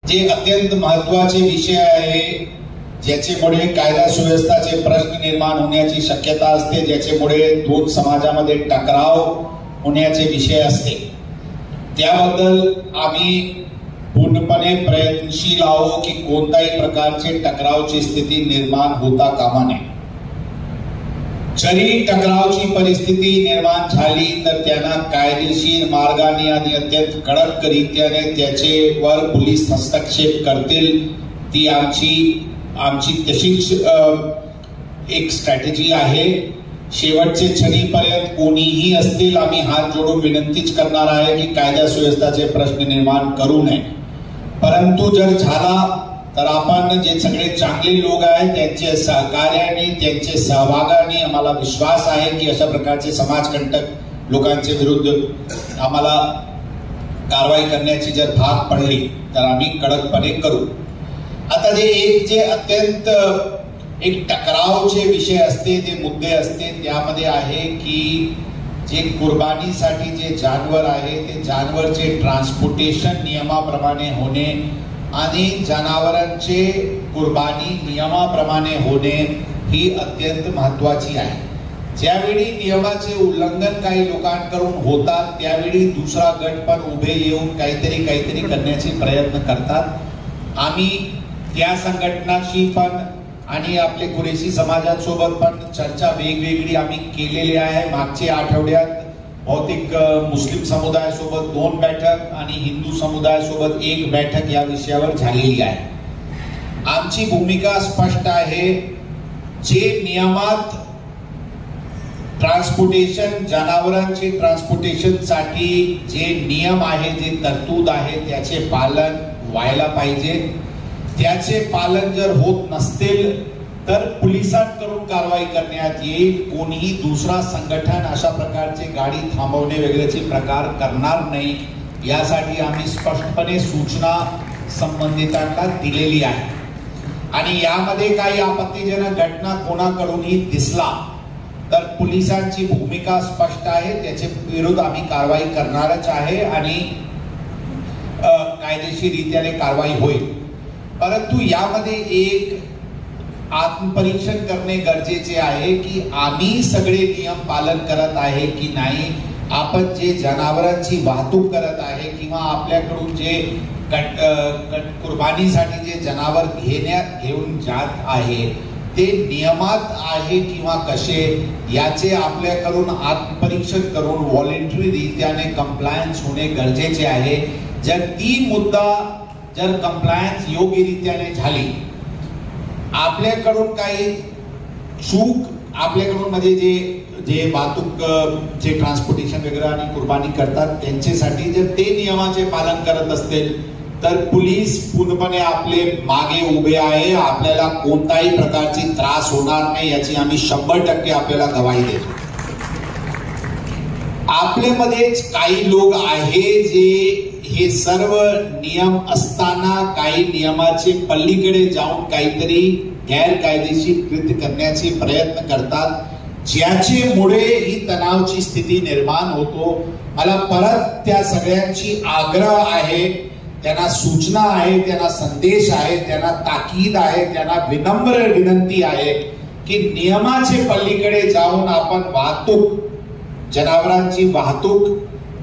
जे अत्यंत महत्त्वाचे विषय आहे, ज्याच्यामुळे कायदा सुव्यवस्थेचे प्रश्न निर्माण होण्याची शक्यता असते, ज्याच्यामुळे दोन समाजामध्ये टकराव होण्याचे विषय असते, त्याबद्दल आम्ही पूर्णपणे प्रयत्नशील आहोत की कोणत्याही प्रकारचे टकरावची स्थिती निर्माण होता कामा नये। जरी टकरावची परिस्थिती निर्माण झाली तर त्यांना कायदेशीर मार्गाने आणि अत्यंत कडक रीतीने त्याच्यावर पोलीस हस्तक्षेप करतील, ती आमची तशीच एक स्ट्रॅटेजी आहे। शेवटचे क्षणीपर्यंत कोणीही असतील आम्ही हात जोडून विनंतीच करणार आहे की कायदा सुव्यवस्थेचे प्रश्न निर्माण करू नये, परंतु जर झाला तर आपण जे सगळे चांगले लोक आहेत त्यांचे सहकार्याने त्यांचे सहभागाने आम्हाला विश्वास आहे की अशा प्रकारचे समाजकंटक लोकांच्या विरुद्ध आम्हाला कारवाई करण्याची जर भाग पडली तर आम्ही कडकपणे करू। आता जे अत्यंत एक टकरावचे विषय असते, जे मुद्दे असते, त्यामध्ये आहे की जे कुर्बानीसाठी जे जानवर आहे ते जानवरचे ट्रान्सपोर्टेशन नियमाप्रमाणे होणे आणि जनावरांचे कुर्बानी नियमाप्रमाणे होणे ही अत्यंत महत्त्वाची आहे। ज्यावेळी नियमाचे उल्लंघन काही लोकांकडून होतात त्यावेळी दुसरा गट पण उभे येऊन काहीतरी करण्याचे प्रयत्न करतात। आम्ही त्या संघटनाशी पण आणि आपले कुरेशी समाजासोबत पण चर्चा वेगवेगळी आम्ही केलेली आहे। मागच्या आठवड्यात बहुतेक मुस्लिम समुदायासोबत 2 बैठक आणि हिंदू समुदायासोबत 1 बैठक या विषयावर झालेली आहे। आमची भूमिका स्पष्ट आहे, जे नियमात ट्रान्सपोर्टेशन जनावरांचे ट्रान्सपोर्टेशनसाठी जे नियम आहे, जे तरतूद आहे त्याचे पालन व्हायला पाहिजे। त्याचे पालन जर होत नसतील तर पोलिसांकडून कारवाई करण्यात येईल। कोणीही दुसरा संघटन अशा प्रकारचे गाडी थांबवणे वगैरेचे प्रकार करणार नाही, यासाठी आम्ही स्पष्टपणे सूचना संबंधितांना दिलेली आहे। आणि यामध्ये काही आपत्तीजनक घटना कोणाकडूनही दिसला तर पोलिसांची भूमिका स्पष्ट आहे, त्याच्या विरुद्ध आम्ही कारवाई करणारच आहे आणि कायदेशीर रीतीने कारवाई होईल। परंतु यामध्ये एक आत्मपरीक्षण करणे गरजेचे आहे की आम्ही सगळे नियम पालन करत आहे की नाही। आपण जे जनावरांची वाहतूक करत आहे किंवा आपल्याकडून जे कुर्बानीसाठी जे जनावर घेऊन जात आहे ते नियमात आहे किंवा कसे, याचे आपल्याकडून आत्मपरीक्षण करून व्हॉलेंटरी रीत्याने कंप्लायन्स होणे गरजेचे आहे। जर कंप्लायन्स योग्य रीत्याने झाली, आपल्याकडून काही चूक आपल्याकडून म्हणजे जे वाहतूक जे ट्रान्सपोर्टेशन वगैरे आणि कुर्बानी करतात त्यांच्यासाठी जर ते नियमाचे पालन करत असतील तर पोलीस पूर्णपणे आपले मागे उभे आहे। आपल्याला कोणताही प्रकारची त्रास होणार नाही याची आम्ही 100% आपल्याला गवाही देतो। आपल्यामध्येच काही लोक आहे जे हे सर्व नियम असताना काही नियमाचे पलीकडे जाऊन काहीतरी गैरकायदेशीर कृत्य करण्याचे प्रयत्न करतात, ज्याच्यामुळे ही तणावाची स्थिती निर्माण होतो। मला परत त्या सगळ्यांची आग्रह आहे, त्यांना सूचना आहे, त्यांना संदेश आहे, त्यांना ताकीद आहे, त्यांना विनम्र विनंती आहे की नियमाचे पलीकडे जाऊन आपण जनावरांची वाहतूक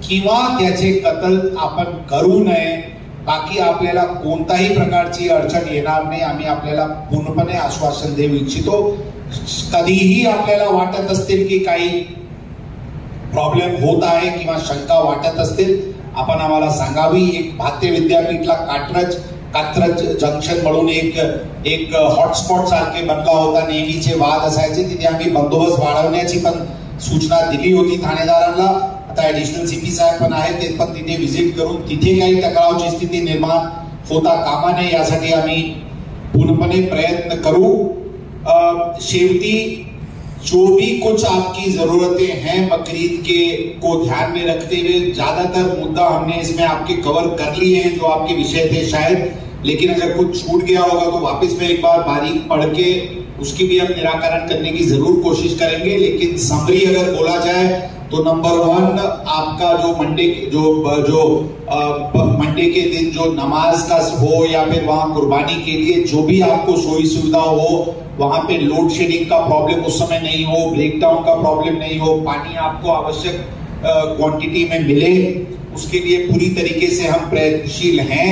किंवा त्याचे कत्ल आपण करू नये। बाकी आपल्याला कोणताही प्रकारची अडचण येणार नाही, आम्ही आपल्याला पूर्णपणे आश्वासन देऊ इच्छितो। कधीही आपल्याला वाटत असतील की काही प्रॉब्लेम होत आहे किंवा शंका वाटत असतील, आपण आम्हाला सांगावी। एक भारतीय विद्यापीठला कात्रज जंक्शन म्हणून एक हॉटस्पॉट सारखे बनला होता, नेहमीचे वाद असायचे, तिथे आम्ही बंदोबस्त वाढवण्याची पण सूचना दिली होती ठाणेदारांना। आता ऍडिशनल सीपी साहेब पण आहेत, ते पण तिथे व्हिजिट करून तिथे काही टकरावची स्थिती निर्माण होता कामा नये यासाठी आम्ही पूर्णपणे प्रयत्न करू। शेवटी जो भी कुछ आपकी जरूरतें हैं बकरीद को ध्यान में रखते हुए ज्यादातर मुद्दा हमने इसमें आपके कवर कर लिए हैं जो आपके विषय थे शायद, लेकिन अगर कुछ छूट गया होगा तो वापस में एक बार बारीक पढ़ के उसकी भी हम निराकरण करने की जरूर कोशिश करेंगे। लेकिन समरी अगर बोला जाए तो नंबर 1 आपका जो मंडे मंडे के दिन जो नमाज का हो या फिर वहां कुर्बानी के लिए जो भी आपको सोई सुविधा हो, वहां पे लोड शेडिंग का प्रॉब्लम उस समय नहीं हो, ब्रेकडाउन का प्रॉब्लम नहीं हो, पानी आपको आवश्यक क्वांटिटी में मिले, उसके लिए पूरी तरीके से हम प्रयत्नशील हैं।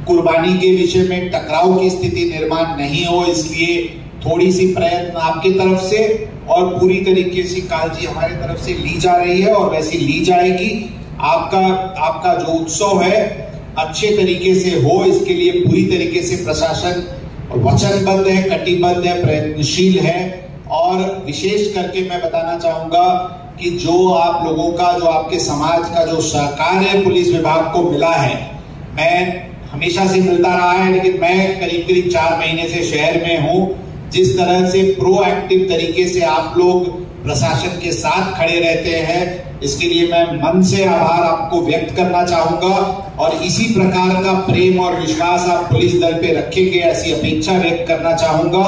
कुर्बानी के विषय में टकराव की स्थिति निर्माण नहीं हो, इसलिए थोड़ी सी प्रयत्न आपकी तरफ से और पूरी तरीके से काळजी हमारी तरफ से ली जा रही है और वैसी ली जाएगी। आपका जो उत्सव है अच्छे तरीके से हो, इसके लिए पूरी तरीके से प्रशासन वचनबद्ध है, कटिबद्ध है, प्रयत्नशील है। और विशेष करके मैं बताना चाहूंगा कि जो आप लोगों का, जो आपके समाज का जो सहकार है पुलिस विभाग को मिला है, मैं हमेशा से मिलता रहा है, लेकिन मैं करीब 4 महीने से शहर में हूं। जिस तरह से प्रोएक्टिव तरीके से आप लोग प्रशासन के साथ खड़े रहते हैं, इसके लिए मैं मन से आभार आपको व्यक्त करना चाहूंगा और इसी प्रकार का प्रेम और विश्वास आप पुलिस दल पे रखेंगे, ऐसी अपेक्षा व्यक्त करना चाहूंगा।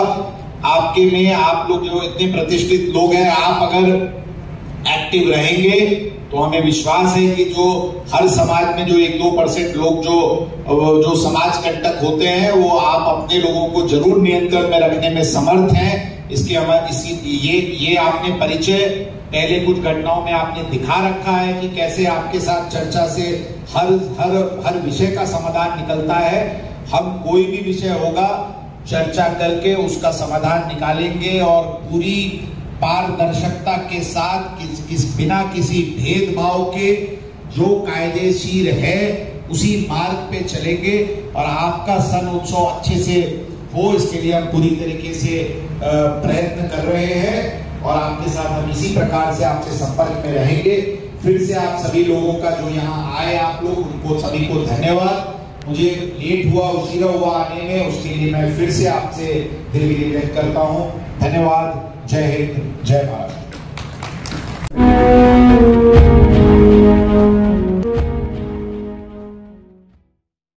आपके में आप लोग जो इतने प्रतिष्ठित लोग हैं, आप अगर एक्टिव रहेंगे तो हमें विश्वास है कि जो हर समाज में जो 1-2% लोग जो समाज कंटक होते हैं, वो आप अपने लोगों को जरूर नियंत्रण में रखने में समर्थ हैं। इसके ये आपने परिचय पहले कुछ घटनाओं में आपने दिखा रखा है कि कैसे आपके साथ चर्चा से हर विषय का समाधान निकलता है। हम कोई भी विषय होगा चर्चा करके उसका समाधान निकालेंगे और पूरी पारदर्शिता के साथ बिना किसी भेदभाव के जो कायदेशीर है उसी मार्ग पे चलेंगे और आपका सन उत्सव अच्छे से हो, इसके लिए हम पूरी तरीके से प्रयत्न कर रहे हैं और आपके साथ हम इसी प्रकार से आपके संपर्क में रहेंगे। फिर से आप सभी लोगों का जो यहाँ आए, आप लोग, उनको सभी को धन्यवाद। मुझे लेट हुआ, उशीरा हुआ आने में, उसके लिए मैं फिर से आपसे दिल व्यक्त करता हूँ। धन्यवाद। जय हिंद, जय भारत।